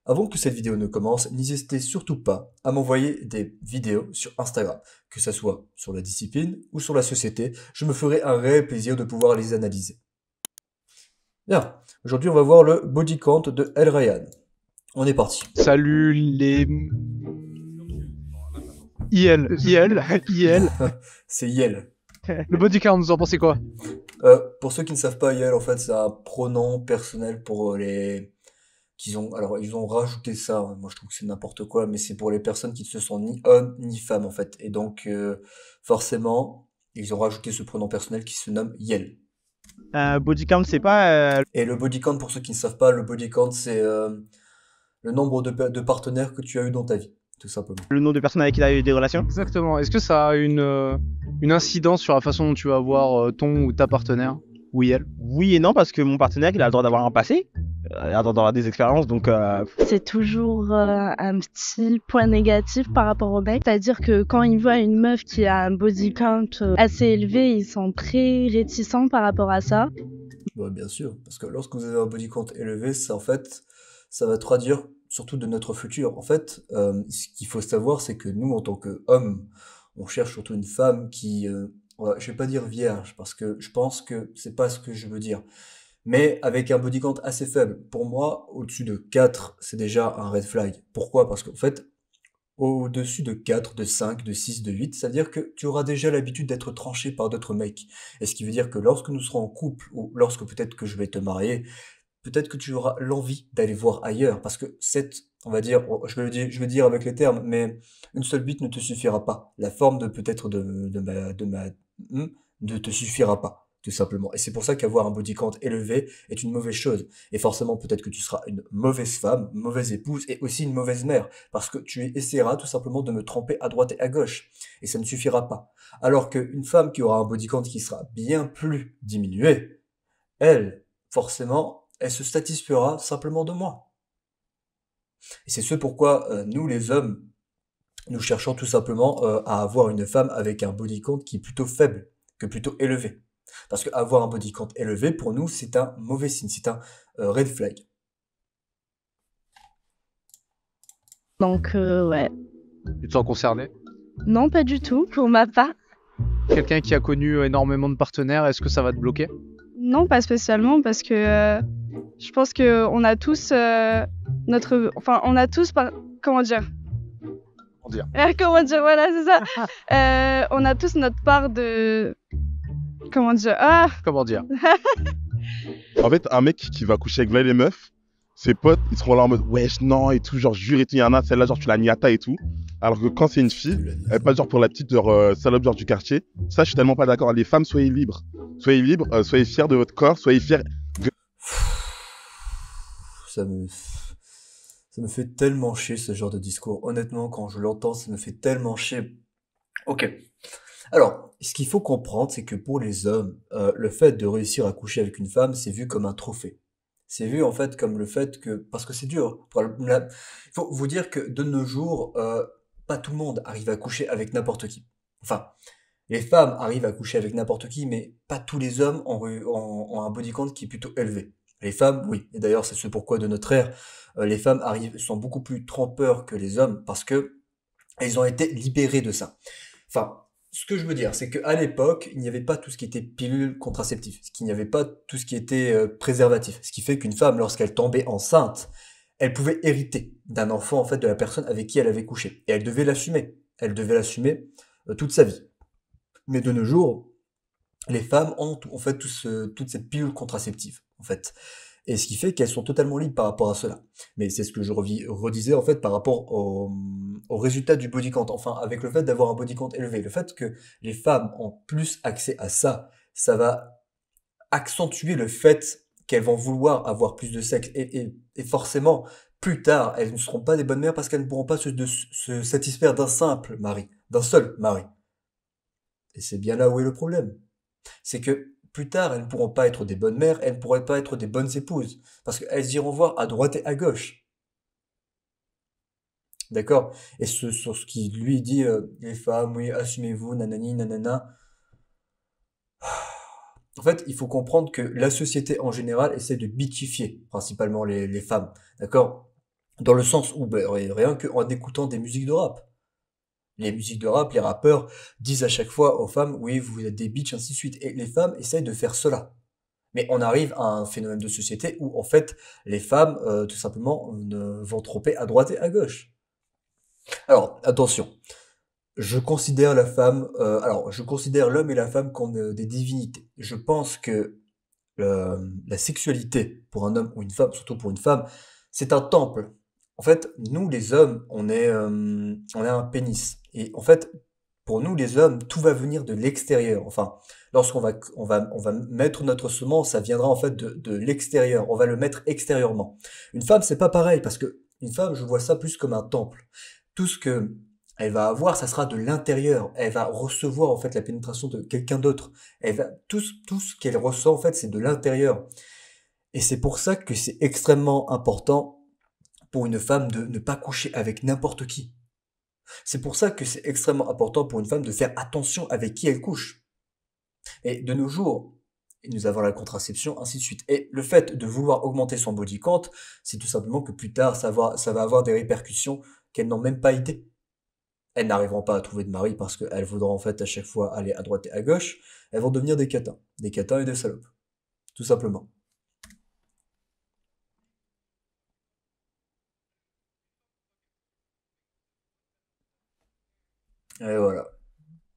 Avant que cette vidéo ne commence, n'hésitez surtout pas à m'envoyer des vidéos sur Instagram, que ce soit sur la discipline ou sur la société, je me ferai un réel plaisir de pouvoir les analyser. Bien, aujourd'hui on va voir le body count de El Rayyan. On est parti. Salut les IL. C'est Yel. Le body count, vous en pensez quoi? Pour ceux qui ne savent pas, Yel en fait c'est un pronom personnel pour les... Alors ils ont rajouté ça, hein. Moi je trouve que c'est n'importe quoi, mais c'est pour les personnes qui ne se sont ni hommes ni femmes en fait. Et donc forcément, ils ont rajouté ce pronom personnel qui se nomme Yel. Body count, c'est pas. Et le body count, pour ceux qui ne savent pas, le body count, c'est le nombre de partenaires que tu as eu dans ta vie, tout simplement. Le nom de personne avec qui tu as eu des relations. Exactement. Est-ce que ça a une incidence sur la façon dont tu vas voir ton ou ta partenaire? Oui, elle. Oui et non, parce que mon partenaire, il a le droit d'avoir un passé, il a le droit d'avoir des expériences, donc. C'est toujours un petit point négatif par rapport au mec. C'est-à-dire que quand ils voient une meuf qui a un body count assez élevé, ils sont très réticents par rapport à ça. Ouais, bien sûr, parce que lorsque vous avez un body count élevé, ça en fait, ça va traduire surtout de notre futur. En fait, ce qu'il faut savoir, c'est que nous, en tant qu'hommes, on cherche surtout une femme qui, ouais, je vais pas dire vierge, parce que je pense que c'est pas ce que je veux dire. Mais avec un body count assez faible. Pour moi, au-dessus de 4, c'est déjà un red flag. Pourquoi? Parce qu'en fait, au-dessus de 4, de 5, de 6, de 8, ça veut dire que tu auras déjà l'habitude d'être tranché par d'autres mecs. Et ce qui veut dire que lorsque nous serons en couple, ou lorsque peut-être que je vais te marier, peut-être que tu auras l'envie d'aller voir ailleurs. Parce que cette, on va dire, je vais dire avec les termes, mais une seule bite ne te suffira pas. La forme de peut-être hmm, ne te suffira pas, tout simplement. Et c'est pour ça qu'avoir un body count élevé est une mauvaise chose. Et forcément, peut-être que tu seras une mauvaise femme, mauvaise épouse et aussi une mauvaise mère. Parce que tu essaieras tout simplement de me tromper à droite et à gauche. Et ça ne suffira pas. Alors qu'une femme qui aura un body count qui sera bien plus diminué, elle, forcément, elle se satisfera simplement de moi. Et c'est ce pourquoi nous, les hommes, nous cherchons tout simplement à avoir une femme avec un body count qui est plutôt faible que plutôt élevé. Parce qu'avoir un body count élevé, pour nous, c'est un mauvais signe, c'est un red flag. Donc, ouais. Tu te sens concerné? Non, pas du tout, pour ma part. Quelqu'un qui a connu énormément de partenaires, est-ce que ça va te bloquer? Non, pas spécialement, parce que je pense que on a tous notre. Enfin, on a tous. Comment dire? Pour dire. Comment dire? Voilà, c'est ça. On a tous notre part de. Comment dire? Ah! Comment dire? En fait, un mec qui va coucher avec les meufs, ses potes, ils seront là en mode wesh, non, et tout, genre, jure et tout, il y en a, celle-là, genre, tu la niata et tout. Alors que quand c'est une fille, elle est pas genre pour la petite genre, salope genre du quartier. Ça, je suis tellement pas d'accord. Les femmes, soyez libres. Soyez libres, soyez fiers de votre corps, soyez fiers. Ça me, ça me fait tellement chier ce genre de discours. Honnêtement, quand je l'entends, ça me fait tellement chier. Ok. Alors, ce qu'il faut comprendre, c'est que pour les hommes, le fait de réussir à coucher avec une femme, c'est vu comme un trophée. C'est vu en fait comme le fait que, parce que c'est dur. Il faut vous dire que de nos jours, pas tout le monde arrive à coucher avec n'importe qui. Enfin, les femmes arrivent à coucher avec n'importe qui, mais pas tous les hommes ont un body count qui est plutôt élevé. Les femmes, oui. Et d'ailleurs, c'est ce pourquoi de notre ère, les femmes sont beaucoup plus trompeurs que les hommes parce que elles ont été libérées de ça. Enfin, ce que je veux dire, c'est qu'à l'époque, il n'y avait pas tout ce qui était pilule contraceptive, ce qu'il n'y avait pas tout ce qui était préservatif, ce qui fait qu'une femme, lorsqu'elle tombait enceinte, elle pouvait hériter d'un enfant en fait de la personne avec qui elle avait couché, et elle devait l'assumer. Elle devait l'assumer toute sa vie. Mais de nos jours, les femmes ont en fait toute cette pilule contraceptive, en fait. Et ce qui fait qu'elles sont totalement libres par rapport à cela. Mais c'est ce que je redisais en fait par rapport au résultat du body count. Enfin, avec le fait d'avoir un body count élevé, le fait que les femmes ont plus accès à ça, ça va accentuer le fait qu'elles vont vouloir avoir plus de sexe. Et forcément, plus tard, elles ne seront pas des bonnes mères parce qu'elles ne pourront pas se satisfaire d'un simple mari, d'un seul mari. Et c'est bien là où est le problème. C'est que plus tard, elles ne pourront pas être des bonnes mères, elles ne pourront pas être des bonnes épouses, parce qu'elles iront voir à droite et à gauche. D'accord? Et sur ce qui lui dit, les femmes, oui, assumez-vous, nanani, nanana. En fait, il faut comprendre que la société en général essaie de bitifier principalement les femmes. D'accord? Dans le sens où, ben, rien qu'en écoutant des musiques de rap. Les musiques de rap, les rappeurs disent à chaque fois aux femmes, oui, vous êtes des bitches, ainsi de suite. Et les femmes essayent de faire cela. Mais on arrive à un phénomène de société où, en fait, les femmes, tout simplement, vont tromper à droite et à gauche. Alors, attention. Je considère l'homme et la femme comme des divinités. Je pense que la sexualité pour un homme ou une femme, surtout pour une femme, c'est un temple. En fait, nous les hommes, on est un pénis. Et en fait, pour nous les hommes, tout va venir de l'extérieur. Enfin, lorsqu'on va, on va mettre notre semence, ça viendra en fait de l'extérieur. On va le mettre extérieurement. Une femme, c'est pas pareil parce que une femme, je vois ça plus comme un temple. Tout ce que elle va avoir, ça sera de l'intérieur. Elle va recevoir en fait la pénétration de quelqu'un d'autre. Tout ce qu'elle ressent en fait, c'est de l'intérieur. Et c'est pour ça que c'est extrêmement important pour une femme de ne pas coucher avec n'importe qui. C'est pour ça que c'est extrêmement important pour une femme de faire attention avec qui elle couche. Et de nos jours, nous avons la contraception, ainsi de suite. Et le fait de vouloir augmenter son body count, c'est tout simplement que plus tard, ça va avoir des répercussions qu'elles n'ont même pas idée. Elles n'arriveront pas à trouver de mari parce qu'elles voudront en fait à chaque fois aller à droite et à gauche. Elles vont devenir des catins et des salopes. Tout simplement. Et voilà.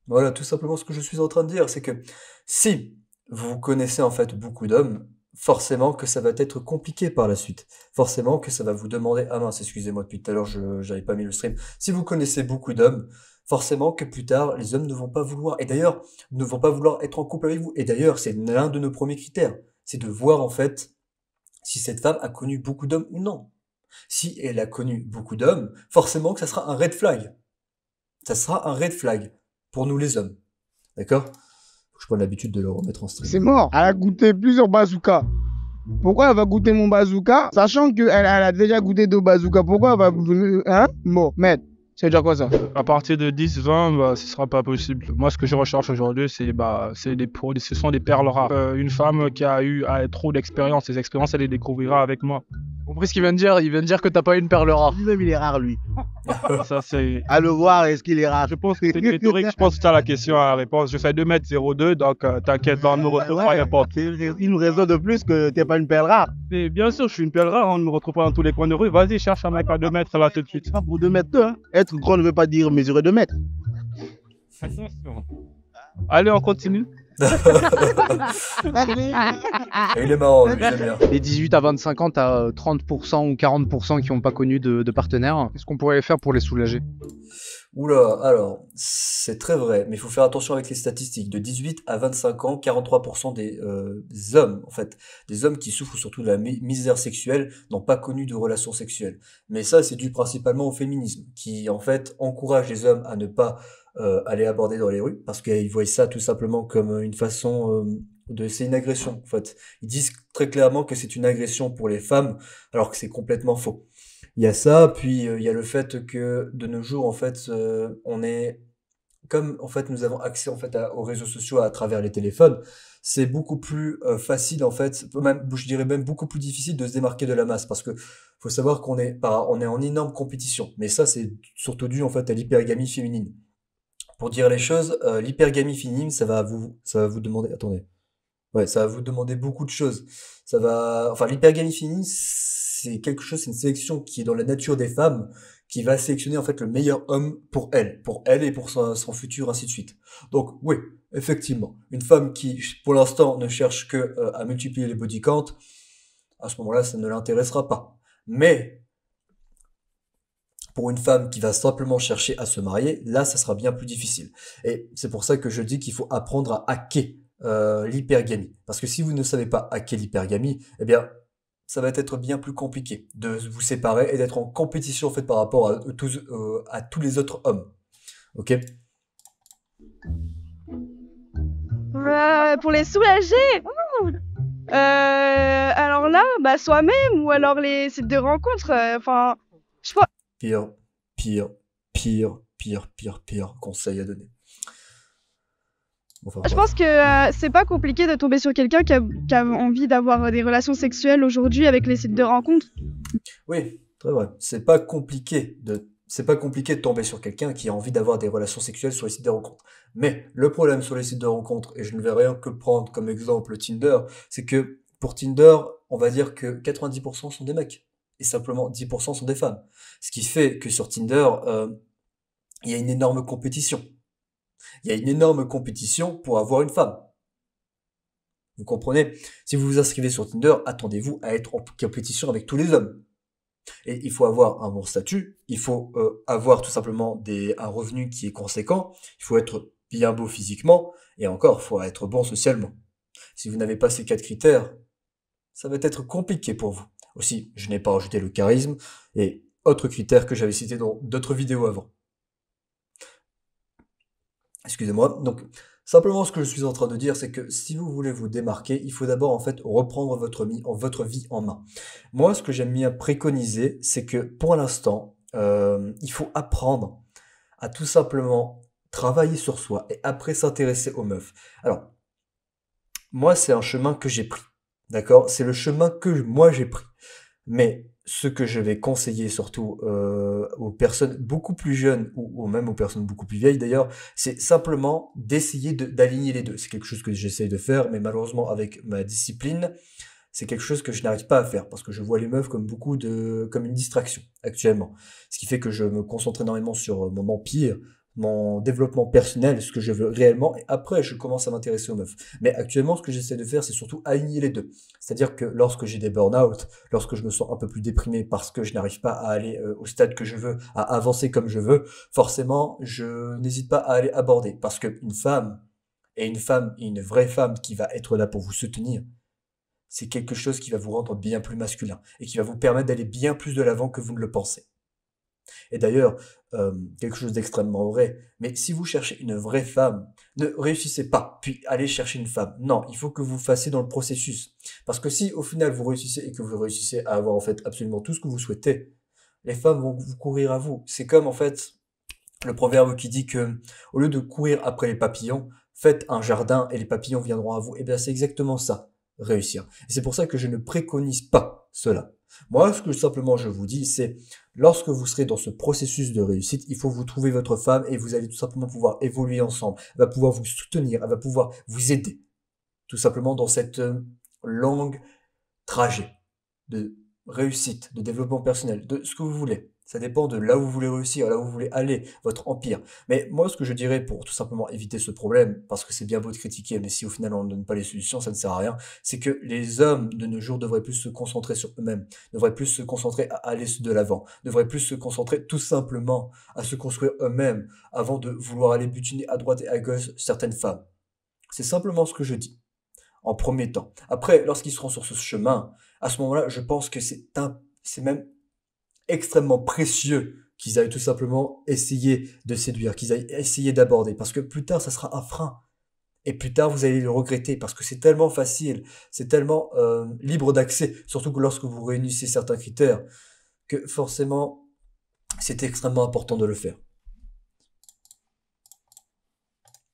Voilà, tout simplement ce que je suis en train de dire, c'est que si vous connaissez en fait beaucoup d'hommes, forcément que ça va être compliqué par la suite. Forcément que ça va vous demander... Ah mince, excusez-moi, depuis tout à l'heure, j'avais pas mis le stream. Si vous connaissez beaucoup d'hommes, forcément que plus tard, les hommes ne vont pas vouloir... Et d'ailleurs, ne vont pas vouloir être en couple avec vous. Et d'ailleurs, c'est l'un de nos premiers critères. C'est de voir en fait si cette femme a connu beaucoup d'hommes ou non. Si elle a connu beaucoup d'hommes, forcément que ça sera un red flag. Ça sera un red flag pour nous les hommes. D'accord? Faut que je prenne l'habitude de le remettre en stream. C'est mort. Elle a goûté plusieurs bazookas. Pourquoi elle va goûter mon bazooka, sachant qu'elle a déjà goûté deux bazookas? Pourquoi elle va... Hein? Bon, maître, c'est déjà quoi ça? À partir de 10-20, bah, ce sera pas possible. Moi, ce que je recherche aujourd'hui, ce sont des perles rares. Une femme qui a eu trop d'expérience, ces expériences, elle les découvrira avec moi. Vous comprenez ce qu'il vient de dire? Il vient de dire que t'as pas une perle rare. Lui-même, il est rare, lui. Ça, c'est... À le voir, est-ce qu'il est rare? Je pense que c'est une rhétorique. Je pense que tu as la question à la réponse. Je fais 2m02, donc t'inquiète, dans le numéro 3, il n'y a pas. C'est une raison de plus que t'es pas une perle rare. Mais bien sûr, je suis une perle rare, on ne me retrouve pas dans tous les coins de rue. Vas-y, cherche un mec à 2 mètres, là, tout de suite. C'est pas pour 2 mètres 2, hein. Être grand ne veut pas dire mesurer 2 mètres. Attention. Allez, on continue. Et il est marrant, lui, j'aime bien. Les 18 à 25 ans, t'as 30% ou 40% qui n'ont pas connu de partenaire. Qu'est-ce qu'on pourrait faire pour les soulager? Oula, alors, c'est très vrai, mais il faut faire attention avec les statistiques. De 18 à 25 ans, 43% des hommes, en fait, des hommes qui souffrent surtout de la misère sexuelle, n'ont pas connu de relations sexuelles. Mais ça, c'est dû principalement au féminisme, qui, en fait, encourage les hommes à ne pas aller aborder dans les rues, parce qu'ils voient ça tout simplement comme une façon c'est une agression, en fait. Ils disent très clairement que c'est une agression pour les femmes, alors que c'est complètement faux. Il y a ça, puis il y a le fait que de nos jours, en fait, on est comme en fait nous avons accès en fait aux réseaux sociaux à travers les téléphones, c'est beaucoup plus facile en fait, même je dirais même beaucoup plus difficile de se démarquer de la masse parce que faut savoir on est en énorme compétition. Mais ça c'est surtout dû en fait à l'hypergamie féminine. Pour dire les choses, l'hypergamie féminine, ça va vous demander, attendez, ouais, ça va vous demander beaucoup de choses. Enfin l'hypergamie féminine, c'est quelque chose, c'est une sélection qui est dans la nature des femmes, qui va sélectionner en fait le meilleur homme pour elle et pour son futur, ainsi de suite. Donc oui, effectivement, une femme qui pour l'instant ne cherche que à multiplier les body count, à ce moment-là, ça ne l'intéressera pas. Mais pour une femme qui va simplement chercher à se marier, là, ça sera bien plus difficile. Et c'est pour ça que je dis qu'il faut apprendre à hacker l'hypergamie. Parce que si vous ne savez pas hacker l'hypergamie, eh bien, ça va être bien plus compliqué de vous séparer et d'être en compétition en fait par rapport à tous les autres hommes. Ok? Pour les soulager, alors là, bah soi-même ou alors les sites de rencontres. Enfin, je crois. Pire conseil à donner. Enfin, Je pense que c'est pas compliqué de tomber sur quelqu'un qui a envie d'avoir des relations sexuelles aujourd'hui avec les sites de rencontres. oui, Très vrai. C'est pas compliqué de tomber sur quelqu'un qui a envie d'avoir des relations sexuelles sur les sites de rencontres. Mais le problème sur les sites de rencontres, et je ne vais rien que prendre comme exemple Tinder, c'est que pour Tinder, on va dire que 90% sont des mecs et simplement 10% sont des femmes. Ce qui fait que sur Tinder, il y a une énorme compétition. Il y a une énorme compétition pour avoir une femme. Vous comprenez? Si vous vous inscrivez sur Tinder, attendez-vous à être en compétition avec tous les hommes. Et il faut avoir un bon statut, il faut avoir tout simplement un revenu qui est conséquent, il faut être bien beau physiquement, et encore, il faut être bon socialement. Si vous n'avez pas ces 4 critères, ça va être compliqué pour vous. Aussi, je n'ai pas rajouté le charisme et autres critères que j'avais cités dans d'autres vidéos avant. Excusez-moi. Donc, simplement, ce que je suis en train de dire, c'est que si vous voulez vous démarquer, il faut d'abord en fait reprendre votre vie en main. Moi, ce que j'aime bien préconiser, c'est que pour l'instant, il faut apprendre à tout simplement travailler sur soi et après s'intéresser aux meufs. Alors, moi, c'est un chemin que j'ai pris. D'accord? C'est le chemin que moi j'ai pris. Mais ce que je vais conseiller surtout aux personnes beaucoup plus jeunes ou même aux personnes beaucoup plus vieilles d'ailleurs, c'est simplement d'essayer d'aligner les deux. C'est quelque chose que j'essaye de faire, mais malheureusement avec ma discipline, c'est quelque chose que je n'arrive pas à faire parce que je vois les meufs comme une distraction actuellement. Ce qui fait que je me concentre énormément sur mon empire, mon développement personnel, ce que je veux réellement, et après je commence à m'intéresser aux meufs. Mais actuellement, ce que j'essaie de faire, c'est surtout aligner les deux. C'est-à-dire que lorsque j'ai des burn-out, lorsque je me sens un peu plus déprimé parce que je n'arrive pas à aller au stade que je veux, à avancer comme je veux, forcément, je n'hésite pas à aller aborder. Parce qu'une femme, une vraie femme qui va être là pour vous soutenir, c'est quelque chose qui va vous rendre bien plus masculin et qui va vous permettre d'aller bien plus de l'avant que vous ne le pensez. Et d'ailleurs, quelque chose d'extrêmement vrai, mais si vous cherchez une vraie femme, ne réussissez pas, puis allez chercher une femme. Non, il faut que vous fassiez dans le processus. Parce que si au final vous réussissez et que vous réussissez à avoir en fait absolument tout ce que vous souhaitez, les femmes vont vous courir à vous. C'est comme en fait le proverbe qui dit que au lieu de courir après les papillons, faites un jardin et les papillons viendront à vous. Et bien c'est exactement ça, réussir. Et c'est pour ça que je ne préconise pas cela. Moi, ce que simplement je vous dis, c'est lorsque vous serez dans ce processus de réussite, il faut vous trouver votre femme et vous allez tout simplement pouvoir évoluer ensemble. Elle va pouvoir vous soutenir, elle va pouvoir vous aider. Tout simplement dans cette longue trajet de réussite, de développement personnel, de ce que vous voulez. Ça dépend de là où vous voulez réussir, là où vous voulez aller, votre empire. Mais moi, ce que je dirais pour tout simplement éviter ce problème, parce que c'est bien beau de critiquer, mais si au final on ne donne pas les solutions, ça ne sert à rien, c'est que les hommes de nos jours devraient plus se concentrer sur eux-mêmes, devraient plus se concentrer à aller de l'avant, devraient plus se concentrer tout simplement à se construire eux-mêmes avant de vouloir aller butiner à droite et à gauche certaines femmes. C'est simplement ce que je dis en premier temps. Après, lorsqu'ils seront sur ce chemin, à ce moment-là, je pense que c'est même extrêmement précieux qu'ils aillent tout simplement essayer de séduire, qu'ils aillent essayer d'aborder, parce que plus tard, ça sera un frein. Et plus tard, vous allez le regretter, parce que c'est tellement facile, c'est tellement libre d'accès, surtout que lorsque vous réunissez certains critères, que forcément, c'est extrêmement important de le faire.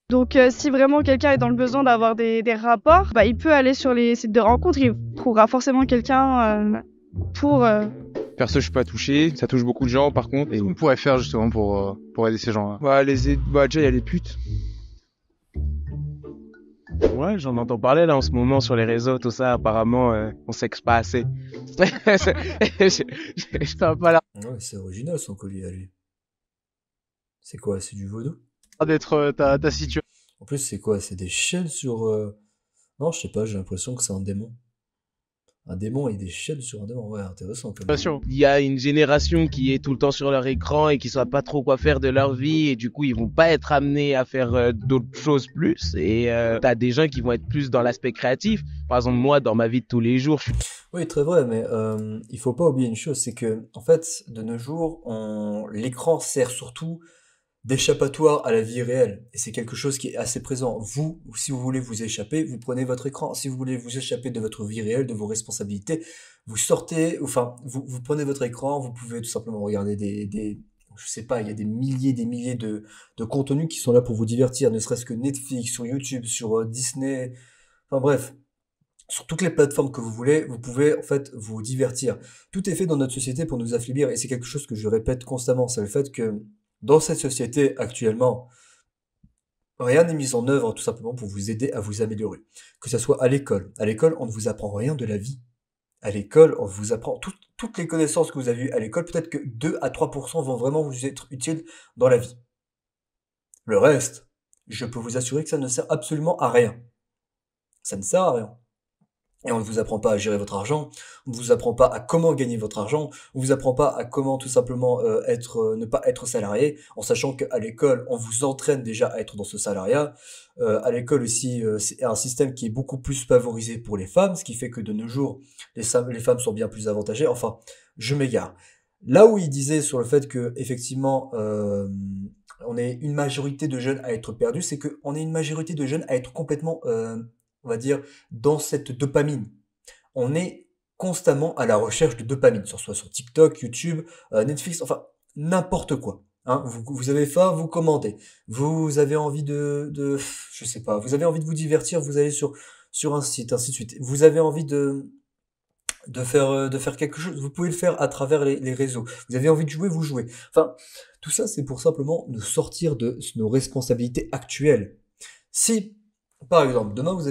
Donc, si vraiment quelqu'un est dans le besoin d'avoir des rapports, bah, il peut aller sur les sites de rencontres, il trouvera forcément quelqu'un pour... Perso, je suis pas touché, ça touche beaucoup de gens par contre. Qu'est-ce qu'on pourrait faire justement pour aider ces gens-là? Déjà, il y a les putes. Ouais, j'en entends parler là en ce moment sur les réseaux, tout ça. Apparemment, on sexe pas assez. Je t'en pas là. Ouais, c'est original son collier à lui. C'est quoi? C'est du vaudou? D'être ta situation. En plus, c'est quoi? C'est des chaînes sur... Non, je sais pas, j'ai l'impression que c'est un démon. Un démon et des chaînes sur un démon. Ouais, intéressant quand même. Il y a une génération qui est tout le temps sur leur écran et qui ne savent pas trop quoi faire de leur vie et du coup ils vont pas être amenés à faire d'autres choses plus et t'as des gens qui vont être plus dans l'aspect créatif. Par exemple moi dans ma vie de tous les jours Oui, très vrai, mais il faut pas oublier une chose, c'est que en fait, de nos jours, l'écran sert surtout d'échappatoire à la vie réelle. Et c'est quelque chose qui est assez présent. Vous, si vous voulez vous échapper, vous prenez votre écran. Si vous voulez vous échapper de votre vie réelle, de vos responsabilités, vous sortez, enfin, vous prenez votre écran, vous pouvez tout simplement regarder je sais pas, il y a des milliers de contenus qui sont là pour vous divertir, ne serait-ce que Netflix, sur YouTube, sur Disney, enfin bref. sur toutes les plateformes que vous voulez, vous pouvez en fait vous divertir. Tout est fait dans notre société pour nous affaiblir et c'est quelque chose que je répète constamment. C'est le fait que dans cette société actuellement, rien n'est mis en œuvre tout simplement pour vous aider à vous améliorer. Que ce soit à l'école. À l'école, on ne vous apprend rien de la vie. À l'école, on vous apprend toutes les connaissances que vous avez eues à l'école. Peut-être que 2 à 3% vont vraiment vous être utiles dans la vie. Le reste, je peux vous assurer que ça ne sert absolument à rien. Ça ne sert à rien. Et on ne vous apprend pas à gérer votre argent, on ne vous apprend pas à comment gagner votre argent, on ne vous apprend pas à comment tout simplement ne pas être salarié, en sachant qu'à l'école, on vous entraîne déjà à être dans ce salariat. À l'école aussi, c'est un système qui est beaucoup plus favorisé pour les femmes, ce qui fait que de nos jours, les femmes sont bien plus avantagées. Enfin, je m'égare. Là où il disait sur le fait que effectivement, on est une majorité de jeunes à être perdus, c'est qu'on est une majorité de jeunes à être complètement on va dire, dans cette dopamine. On est constamment à la recherche de dopamine, soit sur TikTok, YouTube, Netflix, enfin, n'importe quoi. Hein, vous avez faim, vous commandez. Vous avez envie je sais pas, vous avez envie de vous divertir, vous allez sur un site, ainsi de suite. Vous avez envie de faire quelque chose, vous pouvez le faire à travers les réseaux. Vous avez envie de jouer, vous jouez. Enfin, tout ça, c'est pour simplement nous sortir de nos responsabilités actuelles. Si par exemple, demain vous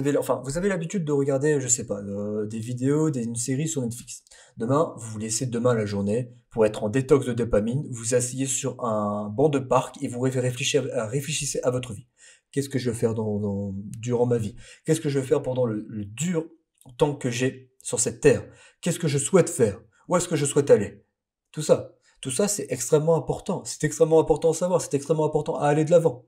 avez l'habitude de regarder, je sais pas, des vidéos, une série sur Netflix. Demain, vous vous laissez demain la journée pour être en détox de dopamine, vous asseyez sur un banc de parc et vous réfléchissez à votre vie. Qu'est-ce que je vais faire durant ma vie? Qu'est-ce que je vais faire pendant le dur temps que j'ai sur cette terre? Qu'est-ce que je souhaite faire? Où est-ce que je souhaite aller? Tout ça. Tout ça, c'est extrêmement important. C'est extrêmement important à savoir. C'est extrêmement important à aller de l'avant.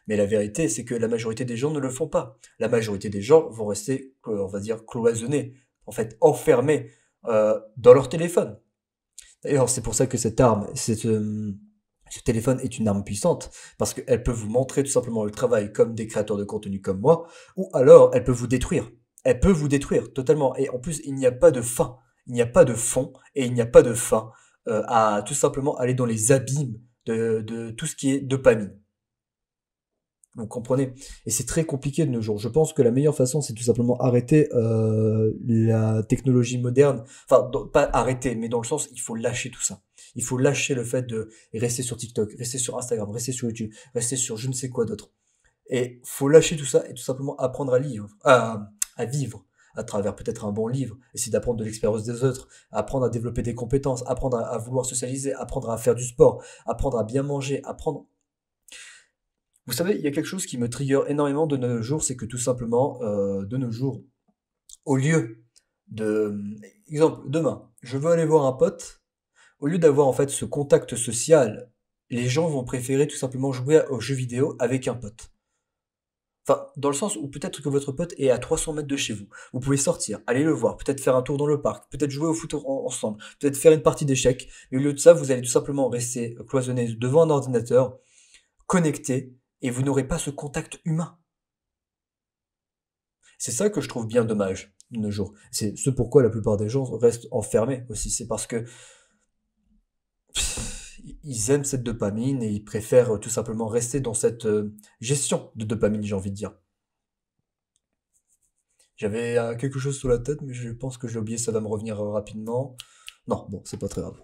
Mais la vérité, c'est que la majorité des gens ne le font pas. La majorité des gens vont rester, on va dire, cloisonnés, en fait, enfermés dans leur téléphone. D'ailleurs, c'est pour ça que ce téléphone est une arme puissante, parce qu'elle peut vous montrer tout simplement le travail comme des créateurs de contenu comme moi, ou alors elle peut vous détruire. Elle peut vous détruire totalement. Et en plus, il n'y a pas de fin. Il n'y a pas de fond et il n'y a pas de fin à tout simplement aller dans les abîmes de tout ce qui est dopamine. Vous comprenez? Et c'est très compliqué de nos jours. Je pense que la meilleure façon, c'est tout simplement arrêter la technologie moderne. Enfin, pas arrêter, mais dans le sens, il faut lâcher tout ça. Il faut lâcher le fait de rester sur TikTok, rester sur Instagram, rester sur YouTube, rester sur je ne sais quoi d'autre. Et faut lâcher tout ça et tout simplement apprendre à vivre à travers peut-être un bon livre, essayer d'apprendre de l'expérience des autres, apprendre à développer des compétences, apprendre à vouloir socialiser, apprendre à faire du sport, apprendre à bien manger, apprendre. Vous savez, il y a quelque chose qui me trigger énormément de nos jours, c'est que tout simplement, de nos jours, au lieu de... Exemple, demain, je veux aller voir un pote, au lieu d'avoir en fait ce contact social, les gens vont préférer tout simplement jouer aux jeux vidéo avec un pote. Enfin, dans le sens où peut-être que votre pote est à 300 mètres de chez vous. Vous pouvez sortir, aller le voir, peut-être faire un tour dans le parc, peut-être jouer au foot ensemble, peut-être faire une partie d'échecs. Mais au lieu de ça, vous allez tout simplement rester cloisonné devant un ordinateur, connecté, et vous n'aurez pas ce contact humain. C'est ça que je trouve bien dommage de nos jours. C'est ce pourquoi la plupart des gens restent enfermés aussi. C'est parce que ils aiment cette dopamine et ils préfèrent tout simplement rester dans cette gestion de dopamine, j'ai envie de dire. J'avais quelque chose sous la tête, mais je pense que j'ai oublié, ça va me revenir rapidement. Non, bon, c'est pas très grave.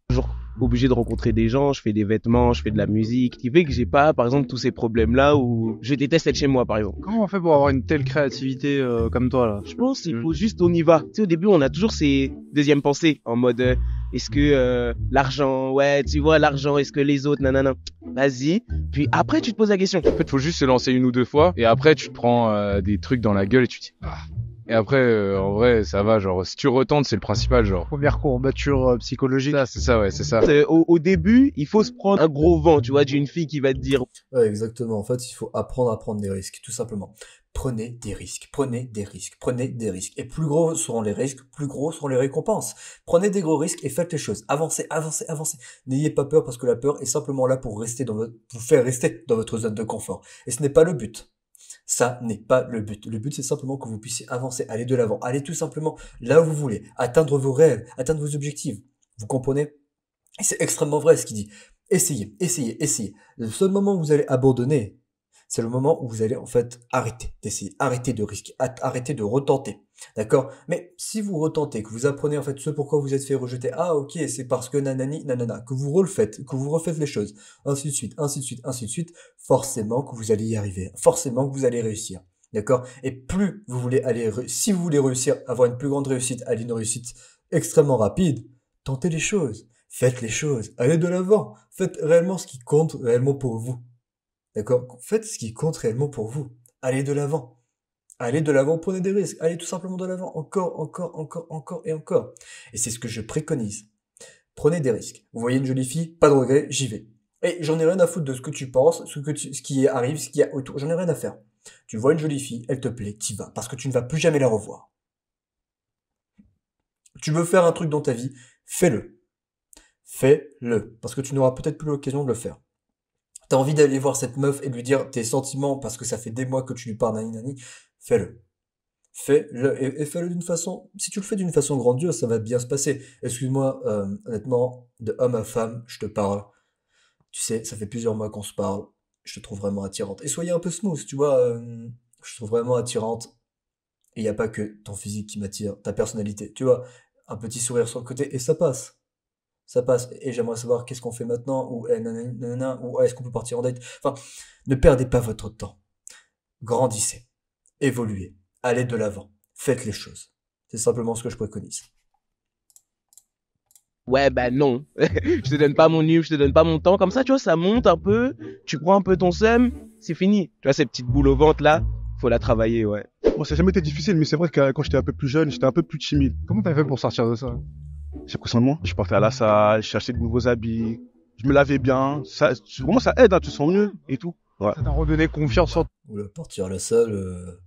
Toujours obligé de rencontrer des gens, je fais des vêtements, je fais de la musique, qui fait que j'ai pas, par exemple, tous ces problèmes-là où je déteste être chez moi, par exemple. Comment on fait pour avoir une telle créativité comme toi là? Je pense qu'il faut juste, on y va. Tu sais, au début, on a toujours ces deuxièmes pensées en mode, est-ce que l'argent, ouais, tu vois, l'argent, est-ce que les autres, nanana. Vas-y. Puis après, tu te poses la question. En fait, faut juste se lancer une ou deux fois et après, tu te prends des trucs dans la gueule et tu te dis, ah. Et après, en vrai, ça va, genre, si tu retentes, c'est le principal, genre. Première courbature psychologique. C'est ça, ouais, c'est ça. Au début, il faut se prendre un gros vent, tu vois, d'une fille qui va te dire. Ouais, exactement. En fait, il faut apprendre à prendre des risques, tout simplement. Prenez des risques, prenez des risques, prenez des risques. Et plus gros seront les risques, plus gros seront les récompenses. Prenez des gros risques et faites les choses. Avancez, avancez, avancez. N'ayez pas peur parce que la peur est simplement là pour vous faire rester dans votre zone de confort. Et ce n'est pas le but. Ça n'est pas le but. Le but, c'est simplement que vous puissiez avancer, aller de l'avant, aller tout simplement là où vous voulez, atteindre vos rêves, atteindre vos objectifs. Vous comprenez? Et c'est extrêmement vrai ce qu'il dit. Essayez, essayez, essayez. Le seul moment où vous allez abandonner, C'est le moment où vous allez en fait arrêter d'essayer, arrêter de risquer, arrêter de retenter. D'accord? Mais si vous retentez, que vous apprenez en fait ce pourquoi vous êtes fait rejeter, ah ok, c'est parce que nanani, nanana, que vous refaites les choses, ainsi de suite, ainsi de suite, ainsi de suite, forcément que vous allez y arriver, forcément que vous allez réussir. D'accord? Et plus vous voulez si vous voulez réussir, avoir une plus grande réussite, aller une réussite extrêmement rapide, tentez les choses, faites les choses, allez de l'avant, faites réellement ce qui compte réellement pour vous. D'accord? Faites ce qui compte réellement pour vous. Allez de l'avant. Allez de l'avant, prenez des risques. Allez tout simplement de l'avant. Encore, encore, encore, encore et encore. Et c'est ce que je préconise. Prenez des risques. Vous voyez une jolie fille, pas de regret, j'y vais. Et j'en ai rien à foutre de ce que tu penses, ce qui arrive, ce qu'il y a autour. J'en ai rien à faire. Tu vois une jolie fille, elle te plaît, t'y vas. Parce que tu ne vas plus jamais la revoir. Tu veux faire un truc dans ta vie, fais-le. Fais-le. Parce que tu n'auras peut-être plus l'occasion de le faire. T'as envie d'aller voir cette meuf et de lui dire tes sentiments parce que ça fait des mois que tu lui parles, nani nani, fais-le. Fais-le. Et fais-le d'une façon. Si tu le fais d'une façon grandiose, ça va bien se passer. Excuse-moi, honnêtement, de homme à femme, je te parle. Tu sais, ça fait plusieurs mois qu'on se parle. Je te trouve vraiment attirante. Et soyez un peu smooth, tu vois. Je te trouve vraiment attirante. Et il n'y a pas que ton physique qui m'attire, ta personnalité. Tu vois, un petit sourire sur le côté et ça passe. Ça passe. Et j'aimerais savoir qu'est-ce qu'on fait maintenant, ou nanana, nanana, ou est-ce qu'on peut partir en date. Enfin, ne perdez pas votre temps. Grandissez. Évoluez. Allez de l'avant. Faites les choses. C'est simplement ce que je préconise. Ouais, bah non. Je te donne pas mon livre, je te donne pas mon temps. Comme ça, tu vois, ça monte un peu. Tu prends un peu ton seum, c'est fini. Tu vois, cette petite boule au ventre là, faut la travailler, ouais. Moi, ça n'a jamais été difficile, mais c'est vrai que quand j'étais un peu plus jeune, j'étais un peu plus timide. Comment t'as fait pour sortir de ça? J'ai pris soin de moi. Je partais à la salle, je cherchais de nouveaux habits, je me lavais bien. Ça, vraiment, ça aide, hein, tu te sens mieux et tout. Ouais. Ça t'a redonné confiance en Oula, partir à la salle.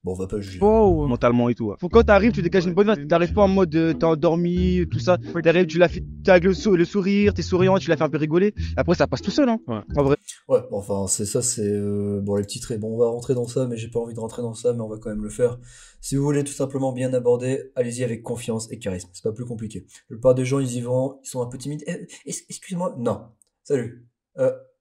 Bon, on va pas juger. toi ou... Mentalement et tout. Ouais. Faut quand t'arrives, tu dégages une bonne vibe. T'arrives pas en mode t'es endormi, tout ça. T'arrives, tu l'as fait, t'as avec le sourire, t'es souriant, tu l'as fait un peu rigoler. Après, ça passe tout seul, hein. Ouais. En vrai. Ouais, bon, enfin, c'est ça, c'est bon, les petits traits. Bon, on va rentrer dans ça, mais j'ai pas envie de rentrer dans ça, mais on va quand même le faire. Si vous voulez tout simplement bien aborder, allez-y avec confiance et charisme. C'est pas plus compliqué. La plupart des gens, ils y vont, ils sont un peu timides. Excuse-moi. Non. Salut.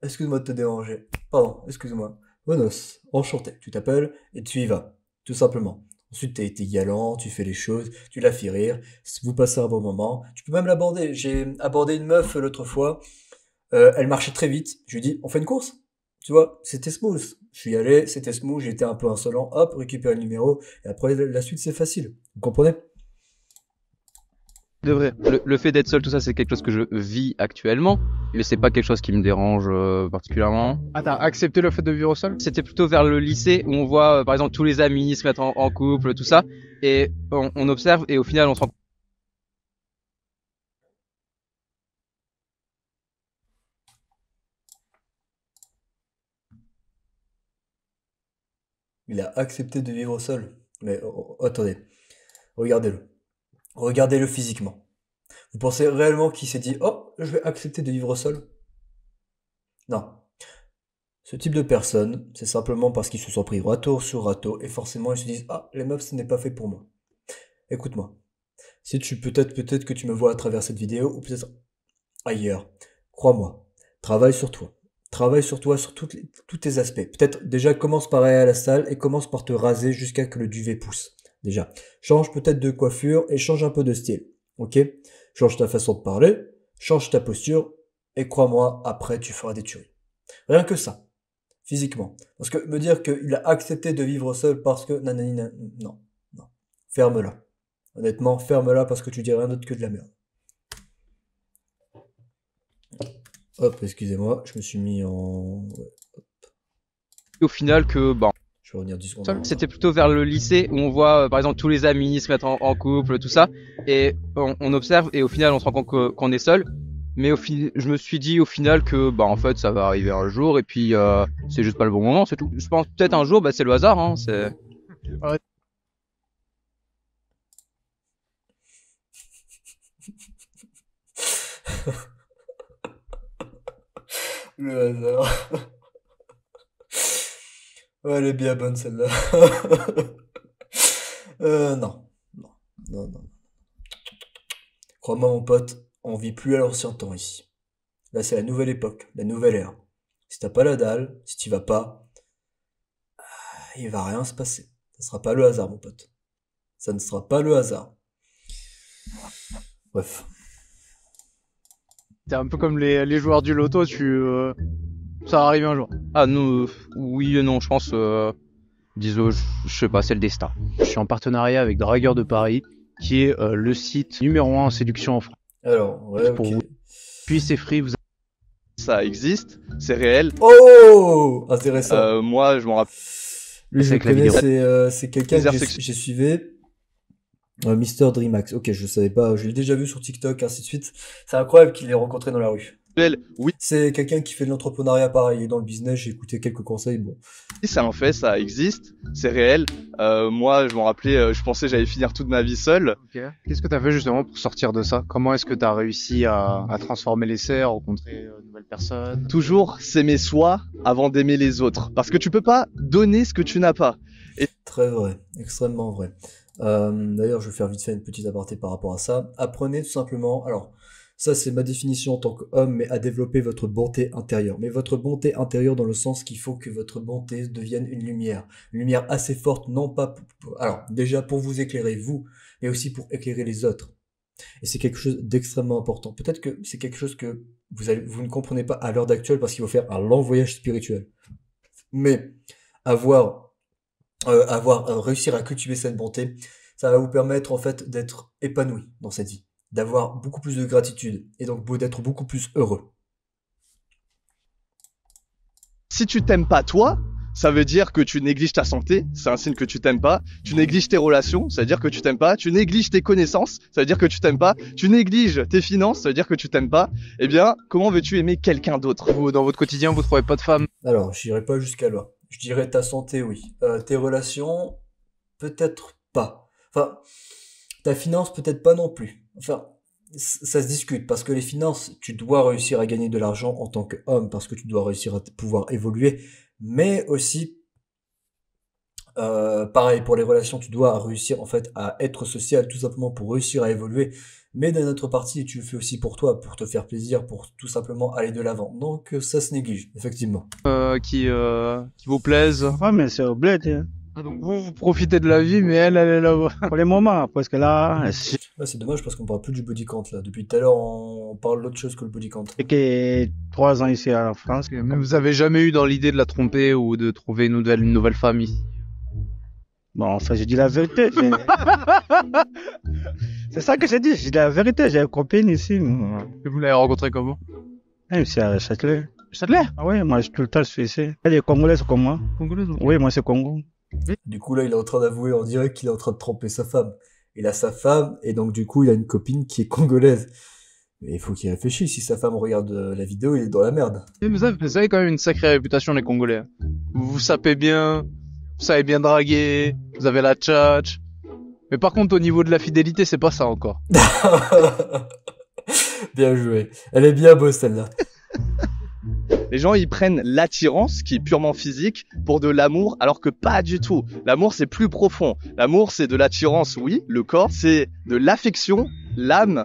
Excuse-moi de te déranger. Pardon, excuse-moi. Bonos, enchanté. Tu t'appelles et tu y vas. Tout simplement. Ensuite, t'es galant, tu fais les choses, tu la fais rire, vous passez un bon moment. Tu peux même l'aborder. J'ai abordé une meuf l'autre fois. Elle marchait très vite. Je lui ai dit, on fait une course? Tu vois, c'était smooth. Je suis allé, c'était smooth, j'étais un peu insolent. Hop, récupérer le numéro. Et après, la suite, c'est facile. Vous comprenez? De vrai. Le fait d'être seul, tout ça, c'est quelque chose que je vis actuellement, mais c'est pas quelque chose qui me dérange particulièrement. Ah, t'as accepté le fait de vivre seul? C'était plutôt vers le lycée où on voit, par exemple, tous les amis se mettre en couple, tout ça, et on observe, et au final, on se rend. Il a accepté de vivre seul. Mais attendez, regardez-le. Regardez-le physiquement. Vous pensez réellement qu'il s'est dit, oh, je vais accepter de vivre seul? Non. Ce type de personne, c'est simplement parce qu'ils se sont pris râteau sur râteau et forcément ils se disent, ah, les meufs, ce n'est pas fait pour moi. Écoute-moi. Si peut-être que tu me vois à travers cette vidéo ou peut-être ailleurs. Crois-moi. Travaille sur toi. Travaille sur toi, sur tous tes aspects. Peut-être déjà commence par aller à la salle et commence par te raser jusqu'à que le duvet pousse. Déjà. Change peut-être de coiffure et change un peu de style. Ok? Change ta façon de parler, change ta posture et crois-moi, après tu feras des tueries. Rien que ça. Physiquement. Parce que me dire qu'il a accepté de vivre seul parce que nanani, non. Non. Ferme-la. Honnêtement, ferme-la parce que tu dis rien d'autre que de la merde. Hop, excusez-moi, je me suis mis en... Au final, que, bon. Je vais revenir 10 secondes. C'était plutôt vers le lycée où on voit, par exemple, tous les amis se mettre en couple, tout ça, et on observe, et au final, on se rend compte qu'on est seul. Mais je me suis dit au final que, bah, en fait, ça va arriver un jour, et puis, c'est juste pas le bon moment, c'est tout. Je pense peut-être un jour, bah, c'est le hasard, hein, c'est... Le hasard. Ouais, elle est bien bonne celle-là. Non. Non. Non, non. Crois-moi mon pote, on vit plus à l'ancien temps ici. Là c'est la nouvelle époque, la nouvelle ère. Si t'as pas la dalle, si t'y vas pas, il va rien se passer. Ça sera pas le hasard, mon pote. Ça ne sera pas le hasard. Bref. T'es un peu comme les joueurs du loto, ça va arriver un jour. Ah, nous, oui et non, je pense, disons, je sais pas, c'est le destin. Je suis en partenariat avec Dragueur de Paris, qui est le site numéro 1 en séduction en France. Alors, ouais, Pour ok. vous. Puis c'est free, vous Ça existe, c'est réel. Oh! Intéressant. Moi, je m'en rappelle. Lui, je c'est le avec la connais, vidéo. c'est quelqu'un que Misère j'ai sexuelle. j'ai suivi. Mister Dreamax. Ok, je savais pas, je l'ai déjà vu sur TikTok, ainsi de suite. C'est incroyable qu'il l'ait rencontré dans la rue. Oui, C'est quelqu'un qui fait de l'entrepreneuriat pareil, il est dans le business, j'ai écouté quelques conseils, bon. c'est un fait, ça existe, c'est réel. Moi, je m'en rappelais, je pensais que j'allais finir toute ma vie seul. Qu'est-ce que t'as fait justement pour sortir de ça? Comment est-ce que t'as réussi à transformer l'essai, à rencontrer de nouvelles personnes? Toujours s'aimer soi avant d'aimer les autres. Parce que tu peux pas donner ce que tu n'as pas. Très vrai, extrêmement vrai. D'ailleurs, je vais faire vite fait une petite aparté par rapport à ça. Apprenez tout simplement, alors, ça c'est ma définition en tant qu'homme, mais à développer votre bonté intérieure. Mais votre bonté intérieure dans le sens qu'il faut que votre bonté devienne une lumière assez forte, non pas, alors, déjà pour vous éclairer vous, mais aussi pour éclairer les autres. Et c'est quelque chose d'extrêmement important. Peut-être que c'est quelque chose que vous ne comprenez pas à l'heure d'actuelle parce qu'il faut faire un long voyage spirituel. Mais réussir à cultiver cette bonté, ça va vous permettre en fait d'être épanoui dans cette vie, d'avoir beaucoup plus de gratitude et donc d'être beaucoup plus heureux. Si tu t'aimes pas toi, ça veut dire que tu négliges ta santé, c'est un signe que tu t'aimes pas. Tu négliges tes relations, ça veut dire que tu t'aimes pas. Tu négliges tes connaissances, ça veut dire que tu t'aimes pas. Tu négliges tes finances, ça veut dire que tu t'aimes pas. Eh bien, comment veux-tu aimer quelqu'un d'autre? Vous, dans votre quotidien, vous trouvez pas de femme? Alors, je n'irai pas jusqu'à là. Je dirais ta santé, oui. Tes relations, peut-être pas. Enfin, ta finance, peut-être pas non plus. Enfin, ça se discute parce que les finances, tu dois réussir à gagner de l'argent en tant qu'homme parce que tu dois réussir à pouvoir évoluer, mais aussi pareil pour les relations, tu dois réussir en fait à être social tout simplement pour réussir à évoluer. Mais d'un autre partie, tu le fais aussi pour toi, pour te faire plaisir, pour tout simplement aller de l'avant. Donc ça se néglige, effectivement. Qui vous plaisent? Ouais, mais c'est au bled, hein. Ah, donc vous profitez de la vie, mais elle est là-bas. Pour les moments, parce que là, Là, c'est dommage parce qu'on parle plus du body count là. Depuis tout à l'heure, on parle d'autre chose que le body count. c'est que 3 ans ici en France. Mais vous avez jamais eu dans l'idée de la tromper ou de trouver une nouvelle femme ici? Bon, enfin, j'ai dit la vérité. C'est ça que j'ai dit, j'ai dit la vérité. J'ai une copine ici. Et vous l'avez rencontrée comment? C'est à Châtelet. Châtelet? Ah ouais, moi, tout le temps, je suis ici. Elle est congolaise comme moi. Congolaise? Oui, moi, c'est Congo. Du coup, là, il est en train d'avouer en direct qu'il est en train de tromper sa femme. Il a sa femme, et donc, du coup, il a une copine qui est congolaise. Mais il faut qu'il réfléchisse. Si sa femme regarde la vidéo, il est dans la merde. Mais vous avez quand même une sacrée réputation, les Congolais. Vous sapez bien, vous savez bien draguer, vous avez la tchatch. Mais par contre, au niveau de la fidélité, c'est pas ça encore. Bien joué. Elle est bien beau, celle-là. Les gens, ils prennent l'attirance, qui est purement physique, pour de l'amour, alors que pas du tout. L'amour, c'est plus profond. L'amour, c'est de l'attirance, oui, le corps, c'est de l'affection, l'âme,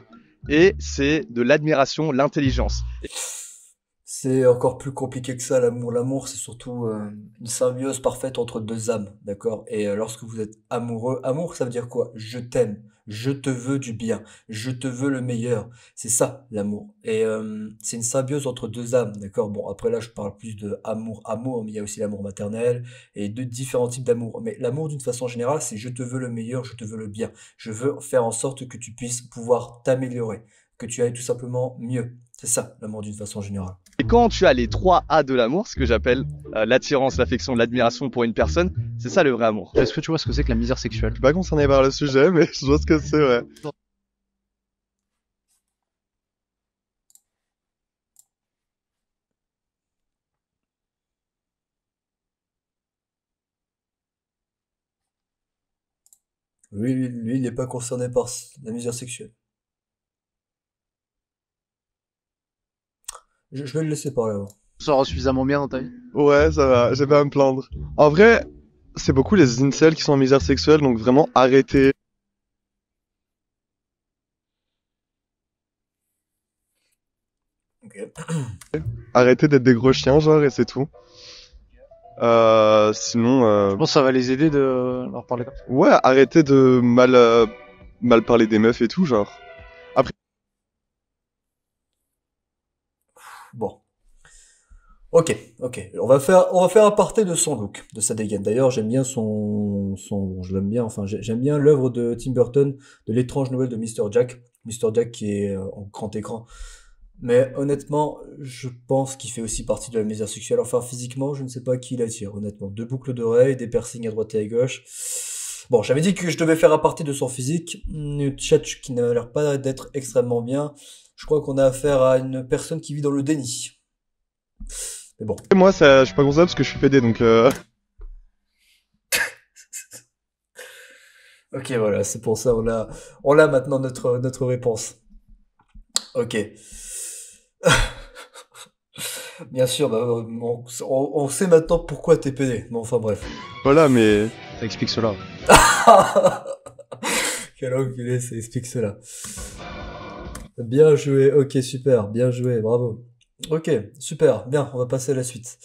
et c'est de l'admiration, l'intelligence. C'est encore plus compliqué que ça, l'amour. L'amour, c'est surtout une symbiose parfaite entre deux âmes, d'accord? Et lorsque vous êtes amoureux, amour, ça veut dire quoi? Je t'aime, je te veux du bien, je te veux le meilleur. C'est ça, l'amour. Et c'est une symbiose entre deux âmes, d'accord? Bon, après là, je parle plus de amour, mais il y a aussi l'amour maternel et de différents types d'amour. Mais l'amour, d'une façon générale, c'est je te veux le meilleur, je te veux le bien. Je veux faire en sorte que tu puisses pouvoir t'améliorer, que tu ailles tout simplement mieux. C'est ça, l'amour d'une façon générale. Et quand tu as les 3 A de l'amour, ce que j'appelle l'attirance, l'affection, l'admiration pour une personne, c'est ça le vrai amour. Est-ce que tu vois ce que c'est que la misère sexuelle? Je suis pas concerné par le sujet, mais je vois ce que c'est, ouais. Lui, il n'est pas concerné par la misère sexuelle. Je vais le laisser parler avant. Ça rend suffisamment bien dans ta vie? Ouais, ça va, j'ai pas à me plaindre. En vrai, c'est beaucoup les incels qui sont en misère sexuelle, donc vraiment arrêtez. Ok. Arrêtez d'être des gros chiens, genre, et c'est tout. Sinon, Je pense que ça va les aider de leur parler comme ça. ouais, arrêtez de mal parler des meufs et tout, genre. Bon. Ok. On va faire un aparté de son look, de sa dégaine. D'ailleurs, j'aime bien je l'aime bien, enfin, j'aime bien l'œuvre de Tim Burton, de l'étrange Noël de Mr. Jack. Mr. Jack qui est en grand écran. Mais honnêtement, je pense qu'il fait aussi partie de la misère sexuelle. Enfin, physiquement, je ne sais pas qui il attire, honnêtement. 2 boucles d'oreilles, des piercings à droite et à gauche. Bon, j'avais dit que je devais faire un partie de son physique. Une tchatch qui n'a l'air pas d'être extrêmement bien. Je crois qu'on a affaire à une personne qui vit dans le déni. Mais bon. Et moi, je suis pas comme ça parce que je suis pédé, donc Ok, voilà, c'est pour ça, on a maintenant notre réponse. Ok. Bien sûr, bah, on sait maintenant pourquoi t'es pédé. Mais enfin, bref. voilà, mais... Ça explique cela. Quel enculé, ça explique cela. Bien joué, ok, super, bien joué, bravo. Ok, super, bien, on va passer à la suite.